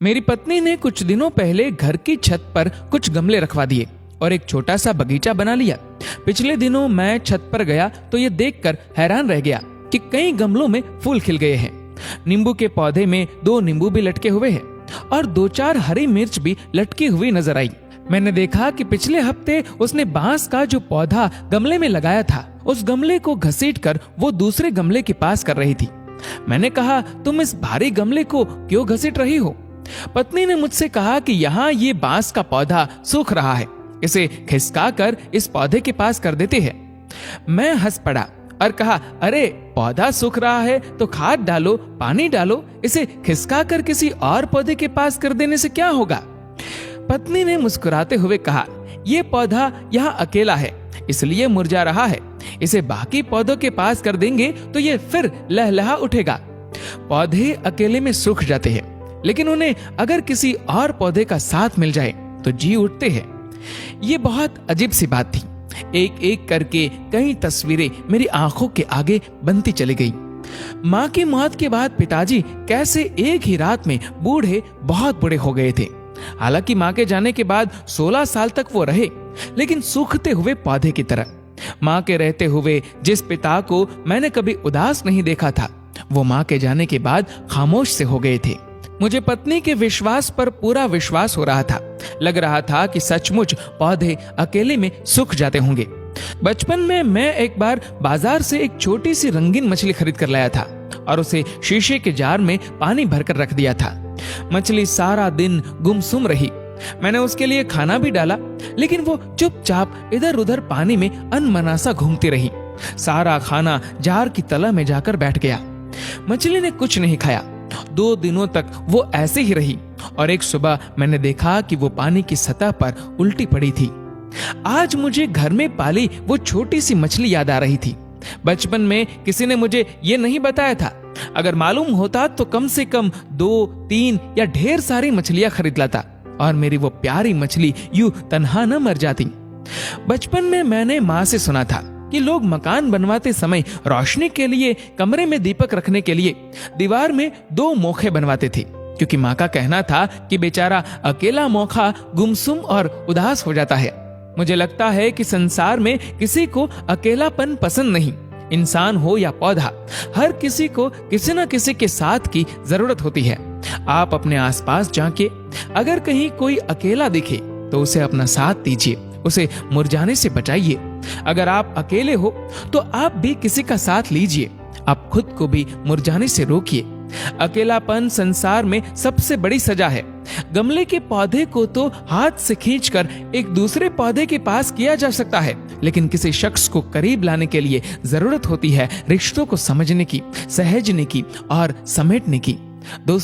मेरी पत्नी ने कुछ दिनों पहले घर की छत पर कुछ गमले रखवा दिए और एक छोटा सा बगीचा बना लिया। पिछले दिनों मैं छत पर गया तो ये देखकर हैरान रह गया कि कई गमलों में फूल खिल गए हैं। नींबू के पौधे में 2 नींबू भी लटके हुए हैं और 2-4 हरी मिर्च भी लटकी हुई नजर आई। मैंने देखा कि पिछले हफ्ते उसने बांस का जो पौधा गमले में लगाया था, उस गमले को घसीटकर वो दूसरे गमले के पास कर रही थी। मैंने कहा, तुम इस भारी गमले को क्यों घसीट रही हो? पत्नी ने मुझसे कहा कि यहाँ ये बांस का पौधा सूख रहा है, इसे खिसकाकर इस पौधे के पास कर देते हैं। मैं हंस पड़ा और कहा, अरे पौधा सूख रहा है तो खाद डालो, पानी डालो, इसे खिसकाकर किसी और पौधे के पास कर देने से क्या होगा? पत्नी ने मुस्कुराते हुए कहा, ये पौधा यहाँ अकेला है इसलिए मुरझा रहा है, इसे बाकी पौधों के पास कर देंगे तो ये फिर लहलहा उठेगा। पौधे अकेले में सूख जाते हैं, लेकिन उन्हें अगर किसी और पौधे का साथ मिल जाए तो जी उठते हैं। ये बहुत अजीब सी बात थी। एक एक करके कई तस्वीरें मेरी आंखों के आगे बनती चली गई। माँ की मौत के बाद पिताजी कैसे एक ही रात में बहुत बूढ़े हो गए थे। हालांकि माँ के जाने के बाद 16 साल तक वो रहे, लेकिन सूखते हुए पौधे की तरह। माँ के रहते हुए जिस पिता को मैंने कभी उदास नहीं देखा था, वो माँ के जाने के बाद खामोश से हो गए थे। मुझे पत्नी के विश्वास पर पूरा विश्वास हो रहा था। लग रहा था कि सचमुच पौधे अकेले में सूख जाते होंगे। बचपन में मैं एक बार बाजार से एक छोटी सी रंगीन मछली खरीद कर लाया था और उसे शीशे के जार में पानी भरकर रख दिया था। मछली सारा दिन गुमसुम रही। मैंने उसके लिए खाना भी डाला, लेकिन वो चुपचाप इधर उधर पानी में अनमनासा घूमती रही। सारा खाना जार की तला में जाकर बैठ गया। मछली ने कुछ नहीं खाया। 2 दिनों तक वो ऐसे ही रही और एक सुबह मैंने देखा कि वो पानी की सतह पर उल्टी पड़ी थी। आज मुझे घर में पाली वो छोटी सी मछली याद आ रही थी। बचपन में किसी ने मुझे ये नहीं बताया था। अगर मालूम होता तो कम से कम 2-3 या ढेर सारी मछलियां खरीद लाता और मेरी वो प्यारी मछली यूं तन्हा न मर जाती। बचपन में मैंने माँ से सुना था कि लोग मकान बनवाते समय रोशनी के लिए कमरे में दीपक रखने के लिए दीवार में 2 मोखे बनवाते थे, क्योंकि माँ का कहना था कि बेचारा अकेला मोखा गुमसुम और उदास हो जाता है। मुझे लगता है कि संसार में किसी को अकेलापन पसंद नहीं। इंसान हो या पौधा, हर किसी को किसी न किसी के साथ की जरूरत होती है। आप अपने आसपास झांकिए, अगर कहीं कोई अकेला दिखे तो उसे अपना साथ दीजिए, उसे मुरझाने से बचाइए। अगर आप अकेले हो तो आप भी किसी का साथ लीजिए, आप खुद को भी मुरझाने से रोकिए। अकेलापन संसार में सबसे बड़ी सजा है। गमले के पौधे को तो हाथ से खींचकर एक दूसरे पौधे के पास किया जा सकता है, लेकिन किसी शख्स को करीब लाने के लिए जरूरत होती है रिश्तों को समझने की, सहेजने की और समेटने की। दोस्तों,